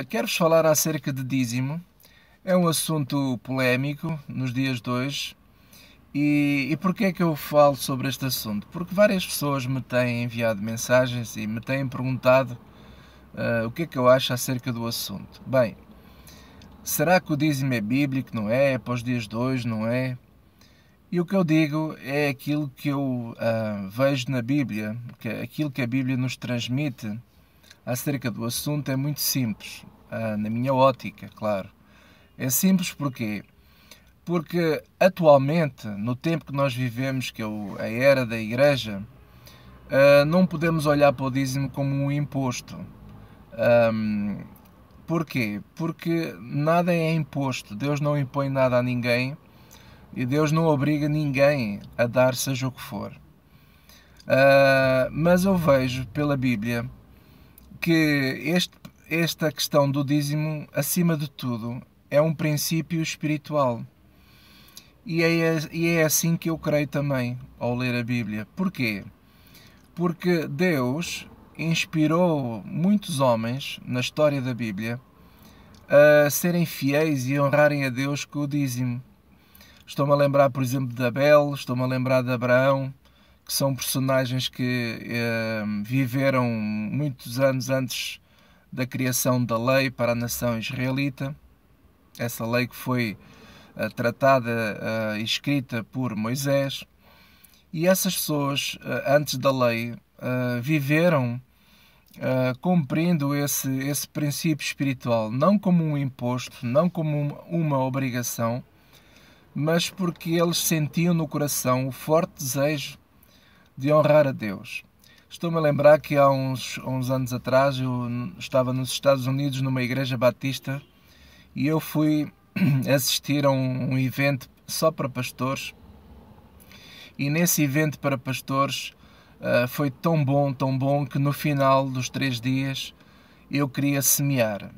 Quero-vos falar acerca de dízimo. É um assunto polémico nos dias de hoje. E porquê é que eu falo sobre este assunto? Porque várias pessoas me têm enviado mensagens e me têm perguntado o que é que eu acho acerca do assunto. Bem, será que o dízimo é bíblico? Não é? É para os dias de hoje? Não é? E o que eu digo é aquilo que eu vejo na Bíblia, aquilo que a Bíblia nos transmite acerca do assunto é muito simples, na minha ótica, claro. É simples porquê? Porque atualmente, no tempo que nós vivemos, que é a era da igreja, não podemos olhar para o dízimo como um imposto. Porquê? Porque nada é imposto. Deus não impõe nada a ninguém e Deus não obriga ninguém a dar seja o que for. Mas eu vejo pela Bíblia que esta questão do dízimo, acima de tudo, é um princípio espiritual. E é assim que eu creio também ao ler a Bíblia. Porquê? Porque Deus inspirou muitos homens na história da Bíblia a serem fiéis e honrarem a Deus com o dízimo. Estou-me a lembrar, por exemplo, de Abel, estou-me a lembrar de Abraão, que são personagens que viveram muitos anos antes da criação da lei para a nação israelita. Essa lei que foi tratada e escrita por Moisés. E essas pessoas, antes da lei, viveram cumprindo esse princípio espiritual, não como um imposto, não como uma obrigação, mas porque eles sentiam no coração o forte desejo de honrar a Deus. Estou-me a lembrar que há uns anos atrás eu estava nos Estados Unidos numa igreja batista e eu fui assistir a um evento só para pastores, e nesse evento para pastores foi tão bom, que no final dos 3 dias eu queria semear.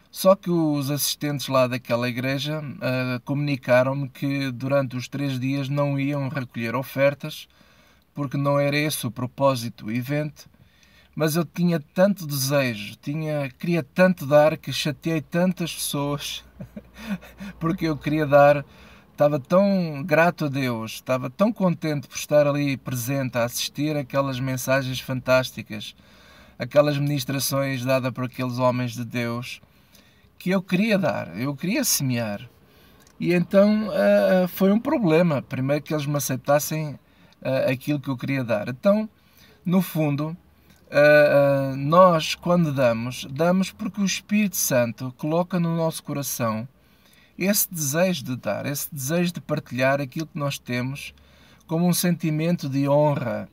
Só que os assistentes lá daquela igreja comunicaram-me que durante os 3 dias não iam recolher ofertas, porque não era esse o propósito do evento. Mas eu tinha tanto desejo, queria tanto dar, que chateei tantas pessoas porque eu queria dar. Estava tão grato a Deus, estava tão contente por estar ali presente a assistir aquelas mensagens fantásticas, aquelas ministrações dadas por aqueles homens de Deus, que eu queria dar, eu queria semear. E então foi um problema, primeiro que eles me aceitassem aquilo que eu queria dar. Então, no fundo, nós quando damos porque o Espírito Santo coloca no nosso coração esse desejo de dar, esse desejo de partilhar aquilo que nós temos como um sentimento de honra.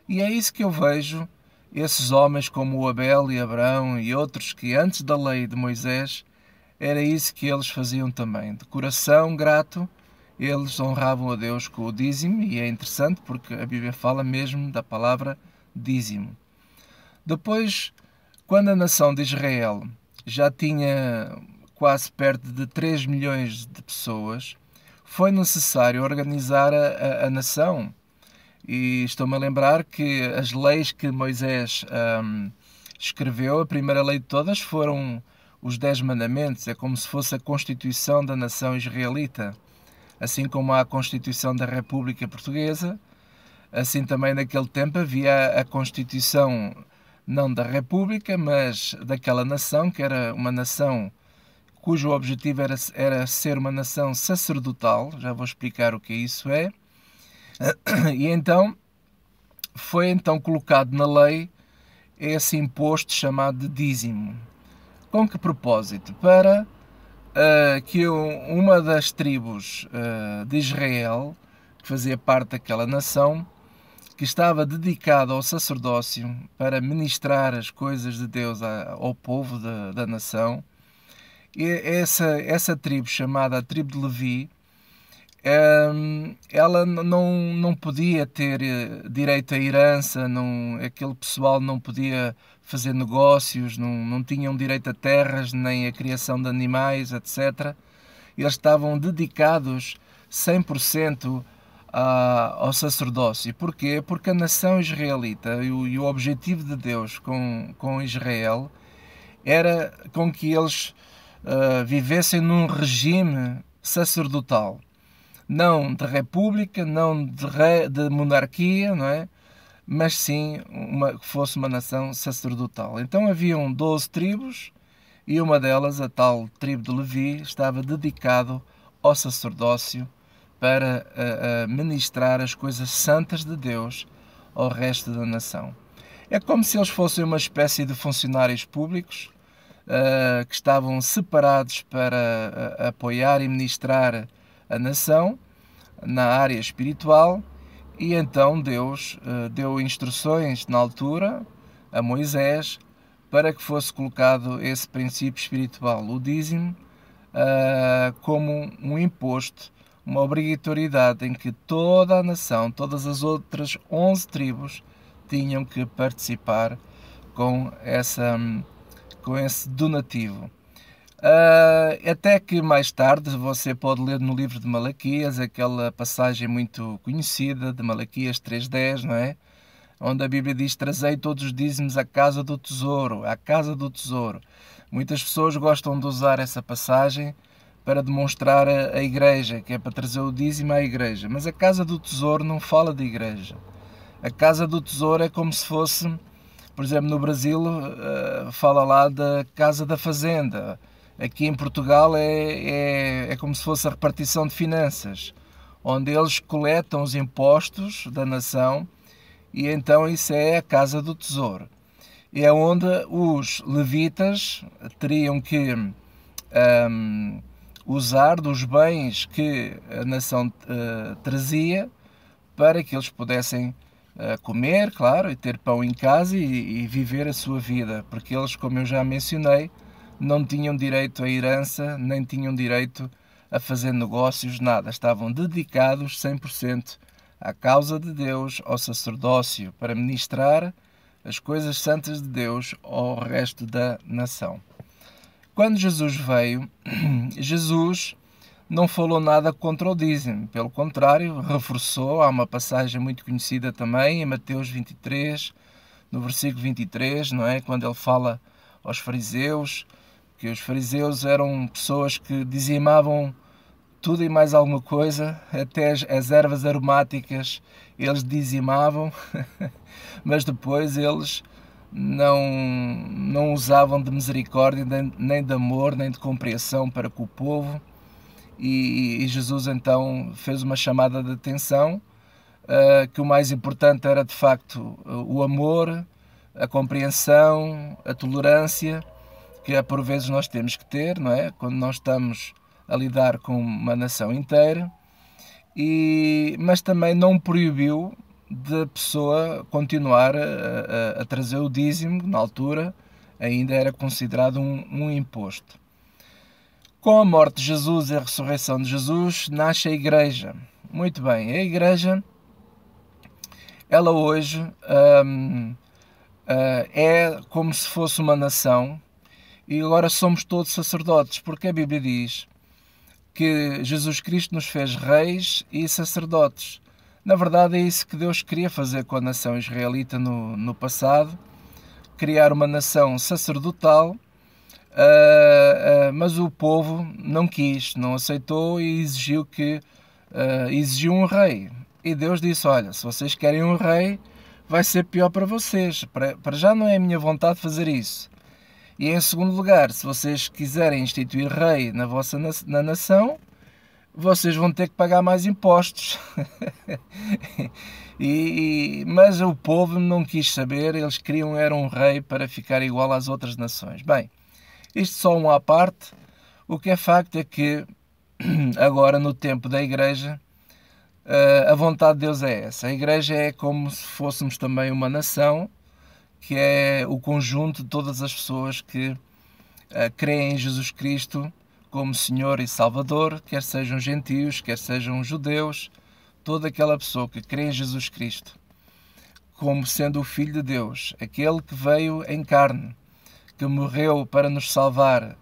E é isso que eu vejo esses homens como o Abel e Abraão e outros que antes da lei de Moisés, era isso que eles faziam também. De coração grato, eles honravam a Deus com o dízimo, e é interessante porque a Bíblia fala mesmo da palavra dízimo. Depois, quando a nação de Israel já tinha quase perto de 3 milhões de pessoas, foi necessário organizar a nação. E estou-me a lembrar que as leis que Moisés escreveu, a primeira lei de todas foram os 10 mandamentos. É como se fosse a Constituição da nação israelita. Assim como há a Constituição da República Portuguesa, assim também naquele tempo havia a Constituição não da República, mas daquela nação, que era uma nação cujo objetivo era ser uma nação sacerdotal. Já vou explicar o que isso é. E então foi então colocado na lei esse imposto chamado de dízimo. Com que propósito? Para que uma das tribos de Israel, que fazia parte daquela nação, que estava dedicada ao sacerdócio para ministrar as coisas de Deus ao povo da nação, e essa tribo, chamada a tribo de Levi, ela não podia ter direito à herança, aquele pessoal não podia fazer negócios, não tinham direito a terras, nem a criação de animais, etc. Eles estavam dedicados 100% ao sacerdócio. Porquê? Porque a nação israelita e o objetivo de Deus com Israel era com que eles vivessem num regime sacerdotal, não de república, não de monarquia, não é? Mas sim que fosse uma nação sacerdotal. Então haviam 12 tribos e uma delas, a tal tribo de Levi, estava dedicado ao sacerdócio para ministrar as coisas santas de Deus ao resto da nação. É como se eles fossem uma espécie de funcionários públicos que estavam separados para apoiar e ministrar a nação na área espiritual, e então Deus deu instruções na altura a Moisés para que fosse colocado esse princípio espiritual, o dízimo, como um imposto, uma obrigatoriedade em que toda a nação, todas as outras 11 tribos tinham que participar com esse donativo. Até que mais tarde você pode ler no livro de Malaquias aquela passagem muito conhecida de Malaquias 3:10, não é? Onde a Bíblia diz: trazei todos os dízimos à casa do tesouro, à casa do tesouro. Muitas pessoas gostam de usar essa passagem para demonstrar a igreja, que é para trazer o dízimo à igreja. Mas a casa do tesouro não fala de igreja. A casa do tesouro é como se fosse, por exemplo, no Brasil, fala lá da casa da fazenda. Aqui em Portugal é como se fosse a repartição de finanças, onde eles coletam os impostos da nação, e então isso é a casa do tesouro. É onde os levitas teriam que usar dos bens que a nação trazia para que eles pudessem comer, claro, e ter pão em casa e viver a sua vida, porque eles, como eu já mencionei, não tinham direito à herança, nem tinham direito a fazer negócios, nada. Estavam dedicados 100% à causa de Deus, ao sacerdócio, para ministrar as coisas santas de Deus ao resto da nação. Quando Jesus veio, Jesus não falou nada contra o dízimo, pelo contrário, reforçou. Há uma passagem muito conhecida também em Mateus 23, no versículo 23, não é? Quando ele fala aos fariseus, que os fariseus eram pessoas que dizimavam tudo e mais alguma coisa, até as ervas aromáticas eles dizimavam, mas depois eles não usavam de misericórdia, nem de amor, nem de compreensão para com o povo. E Jesus então fez uma chamada de atenção, que o mais importante era de facto o amor, a compreensão, a tolerância, que por vezes nós temos que ter, não é? Quando nós estamos a lidar com uma nação inteira, mas também não proibiu de pessoa continuar a trazer o dízimo, na altura ainda era considerado um imposto. Com a morte de Jesus e a ressurreição de Jesus, nasce a Igreja. Muito bem, a Igreja, ela hoje é como se fosse uma nação, e agora somos todos sacerdotes, porque a Bíblia diz que Jesus Cristo nos fez reis e sacerdotes. Na verdade é isso que Deus queria fazer com a nação israelita no passado, criar uma nação sacerdotal, mas o povo não quis, não aceitou e exigiu um rei. E Deus disse: olha, se vocês querem um rei, vai ser pior para vocês. Para já não é a minha vontade fazer isso. E em segundo lugar, se vocês quiserem instituir rei na nação, vocês vão ter que pagar mais impostos. Mas o povo não quis saber, eles queriam era um rei para ficar igual às outras nações. Bem, isto só uma à parte. O que é facto é que agora, no tempo da Igreja, a vontade de Deus é essa. A Igreja é como se fôssemos também uma nação, que é o conjunto de todas as pessoas que creem em Jesus Cristo como Senhor e Salvador, quer sejam gentios, quer sejam judeus, toda aquela pessoa que crê em Jesus Cristo como sendo o Filho de Deus, aquele que veio em carne, que morreu para nos salvar.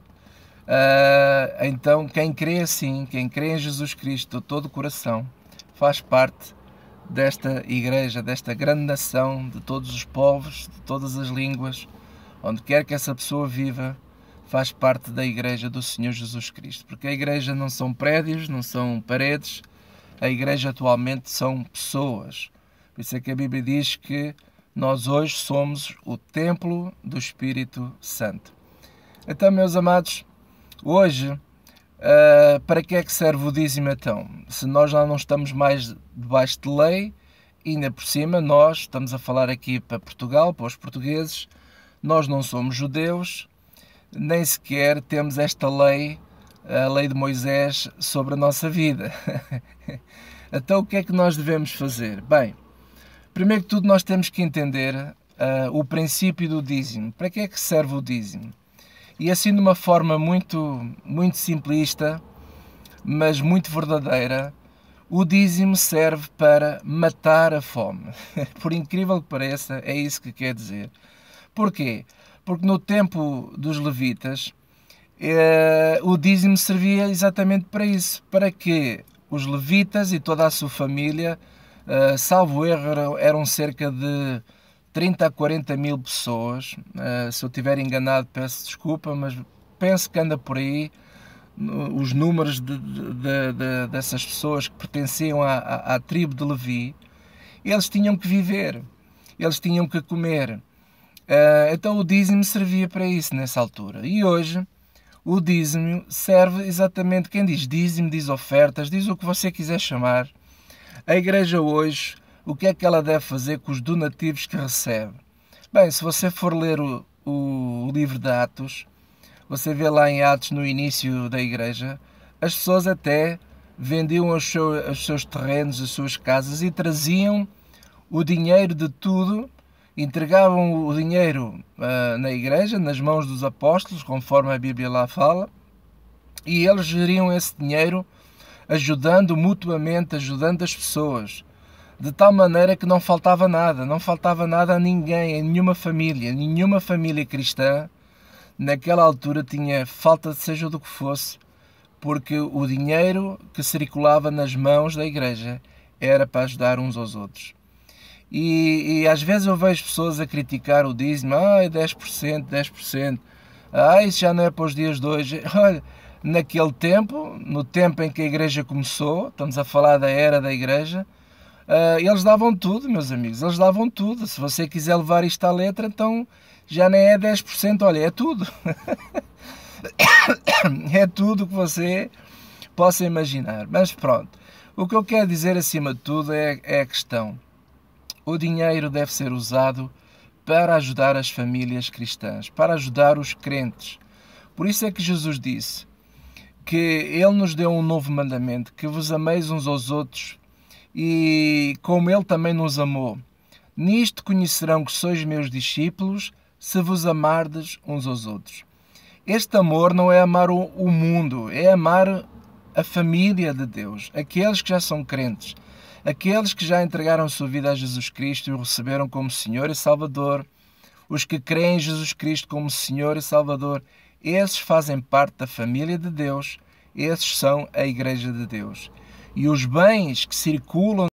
Então, quem crê assim, quem crê em Jesus Cristo de todo o coração, faz parte desta Igreja, desta grande nação, de todos os povos, de todas as línguas, onde quer que essa pessoa viva, faz parte da Igreja do Senhor Jesus Cristo. Porque a Igreja não são prédios, não são paredes, a Igreja atualmente são pessoas. Por isso é que a Bíblia diz que nós hoje somos o templo do Espírito Santo. Então, meus amados, hoje, para que é que serve o dízimo então? Se nós já não estamos mais debaixo de lei, ainda por cima nós, estamos a falar aqui para Portugal, para os portugueses, nós não somos judeus, nem sequer temos esta lei, a lei de Moisés, sobre a nossa vida. Então o que é que nós devemos fazer? Bem, primeiro que tudo nós temos que entender o princípio do dízimo. Para que é que serve o dízimo? E assim de uma forma muito simplista, mas muito verdadeira, o dízimo serve para matar a fome. Por incrível que pareça, é isso que quer dizer. Porquê? Porque no tempo dos levitas, o dízimo servia exatamente para isso, para que os levitas e toda a sua família, salvo erro, eram cerca de 30 a 40 mil pessoas. Se eu estiver enganado, peço desculpa, mas penso que anda por aí os números dessas pessoas que pertenciam à tribo de Levi. Eles tinham que viver, eles tinham que comer. Então o dízimo servia para isso nessa altura. E hoje o dízimo serve exatamente, quem diz dízimo, diz ofertas, diz o que você quiser chamar. A igreja hoje, o que é que ela deve fazer com os donativos que recebe? Bem, se você for ler o livro de Atos, você vê lá em Atos, no início da igreja, as pessoas até vendiam os seus terrenos, as suas casas e traziam o dinheiro de tudo, entregavam o dinheiro na igreja, nas mãos dos apóstolos, conforme a Bíblia lá fala, e eles geriam esse dinheiro ajudando mutuamente, ajudando as pessoas, de tal maneira que não faltava nada a ninguém, em nenhuma família cristã, naquela altura tinha falta de seja do que fosse, porque o dinheiro que circulava nas mãos da igreja era para ajudar uns aos outros. E às vezes eu vejo pessoas a criticar o dízimo, 10%, isso já não é para os dias de hoje. Olha, naquele tempo, no tempo em que a igreja começou, estamos a falar da era da igreja, eles davam tudo, meus amigos, eles davam tudo. Se você quiser levar isto à letra, então já nem é 10%, olha, é tudo. É tudo que você possa imaginar. Mas pronto, o que eu quero dizer acima de tudo é a questão. O dinheiro deve ser usado para ajudar as famílias cristãs, para ajudar os crentes. Por isso é que Jesus disse que Ele nos deu um novo mandamento, que vos ameis uns aos outros, e como Ele também nos amou. Nisto conhecerão que sois meus discípulos, se vos amardes uns aos outros. Este amor não é amar o mundo, é amar a família de Deus, aqueles que já são crentes, aqueles que já entregaram a sua vida a Jesus Cristo e o receberam como Senhor e Salvador, os que creem em Jesus Cristo como Senhor e Salvador, esses fazem parte da família de Deus, esses são a Igreja de Deus. E os bens que circulam